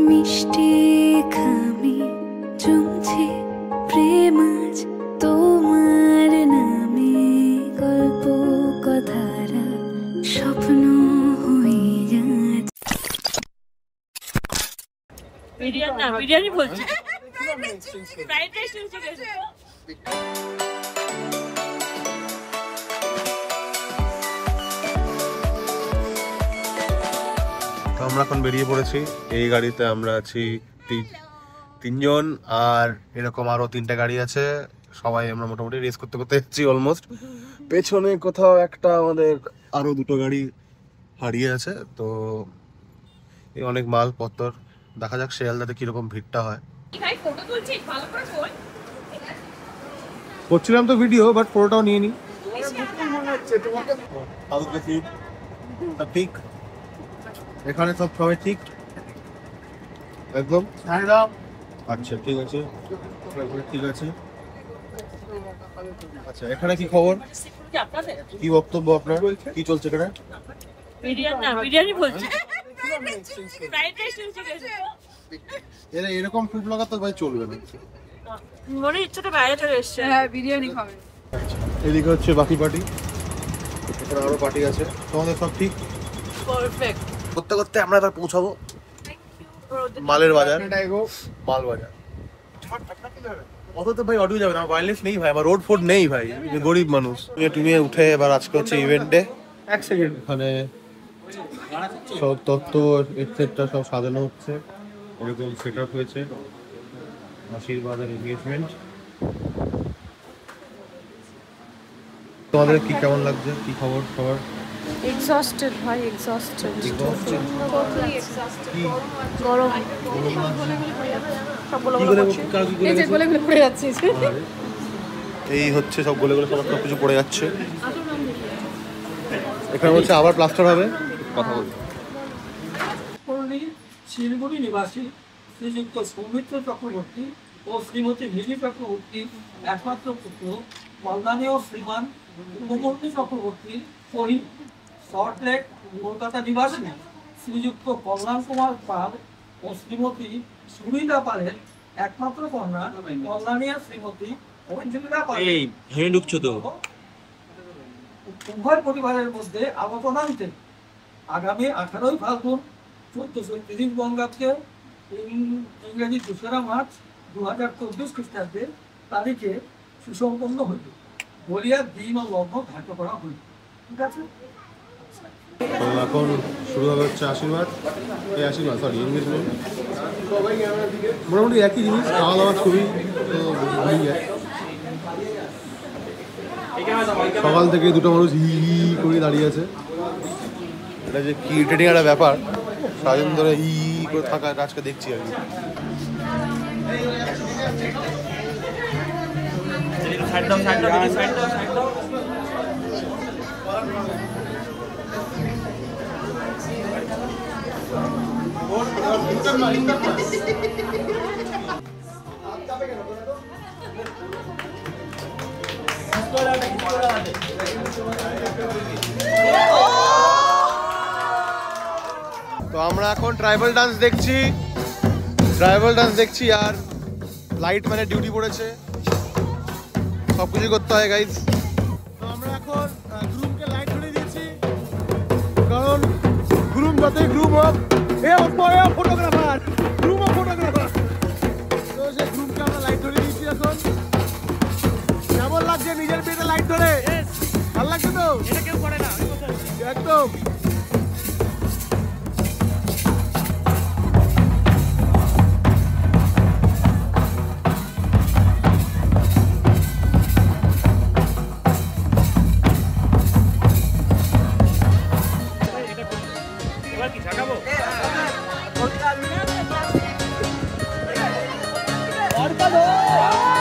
মিষ্টি খামে জমছে প্রেম আজ তোমার নামে, গল্প কথারা স্বপ্ন হয়ে যাচ্ছে। বিরিয়ানি বলছি ফ্রাইড রাইস গেছে। আমরা এখন বেরিয়ে পড়েছি। এই গাড়িতে আমরা আছি তিনজন, আর এরকম আরো 3টে গাড়ি আছে। সবাই আমরা মোটামুটি রেস করতে করতে এসেছি অলমোস্ট। পেছনে কোথাও একটা আমাদের আরো 2টো গাড়ি হারিয়ে আছে। তো এই অনেক মালপত্র, দেখা যাক শিয়ালদাতে কিরকম ভিড়টা হয়। করছিলাম তো ভিডিও, বাট ফটোটাও নিয়ে নি। ঠিক এখানে সব সবাই ঠিক একদম। আচ্ছা ঠিক আছে, ঠিক আছে। আচ্ছা এখানে কি খবর, কি বক্তব্য আপনার, কি চলছে এখানে? বিরিয়ানি বলছি ফ্রাইড রাইস গেছে। এরকম ফুড ব্লগার তো ভাই চলবে না, মনে ইচ্ছাটা বাইরে চলে এসছে। হ্যাঁ বিরিয়ানি খাবে। এদিকে হচ্ছে বাকি পার্টি, এখানে আরো পার্টি আছে। তোমাদের সব ঠিক? পারফেক্ট। করতে করতে আমরা এবার পৌঁছাবো মালের বাজার, মাল বাজার। অত তো ভাই অডিও যাবে না, ওয়্যারলেস নেই ভাই, আমার রোড ফোড নেই ভাই, গরিব মানুষ। তুমি উঠে এবার আজকে হচ্ছে ইভেন্টে। এক সেকেন্ড, ওখানে সব তত্ত্ব এটসেট্রা সব সাজানো হচ্ছে, এরকম সেট আপ হয়েছে। আশীর্বাদের এনগেজমেন্ট। তোমাদের কি কেমন লাগছে, কি খবর সবার? এক্সস্টেড ভাই, এক্সস্টেড টোটালি এক্সস্টেড। গরম সব গোলে পড়ে যাচ্ছে। এই হচ্ছে সব গোলে গোলে সব কিছু পড়ে যাচ্ছে। এখানে হচ্ছে আবার প্লাস্টার হবে। কথা বলতে শিলিগুড়ি নিবাসী শ্রীযুক্ত সৌমিত্র চক্রবর্তী ও শ্রীমতী ভিজি চক্রবর্তী একমাত্র পুত্র কল্যাণীয় শ্রীমান পূর্ণমূর্তি চক্রবর্তী শহীদ সল্টলেক কলকাতা নিবাসী শ্রীযুক্ত কল্যাণ কুমার পাল ও শ্রীমতী সুরিতা পালের একমাত্র কন্যা কল্যাণীয়া শ্রীমতী অঞ্জলিতা পাল উভয় পরিবারের মধ্যে আলোচনান্তে আগামী 18ই ফাল্গুন 1430 বঙ্গাব্দে ইংরেজি 2রা মার্চ 2024 খ্রিস্টাব্দে তারিখে সুসম্পন্ন হইল বলিয়া দিন ও লগ্ন ধার্য করা হইল। ঠিক আছে, এখন শুরু হবে হচ্ছে আশীর্বাদ, সরি এনগেজমেন্ট। মোটামুটি একই জিনিস, খাওয়া দাওয়া খুবই সকাল থেকে 2টো মানুষ হি হি করে দাঁড়িয়ে আছে। এটা যে কি ইরিটেটিং একটা ব্যাপার, সারাদিন ধরে হি করে থাকা আজকে দেখছি আর কি। তো আমরা এখন ট্রাইবাল ডান্স দেখছি, আর লাইট মানে ডিউটি পড়েছে, সবকিছু করতে হয় গাইজ। তো আমরা এখন গ্রুমকে লাইট ধরে দিয়েছি, কারণ গ্রুম যতই গ্রুম হোক, ফটোগ্রাফার তো সেই গ্রুমকে আমরা লাইট ধরে দিয়েছি। এখন কেমন লাগছে নিজের বিয়েতে লাইট ধরে? ভালো লাগছে তো? এটা কেউ করে না একদম। और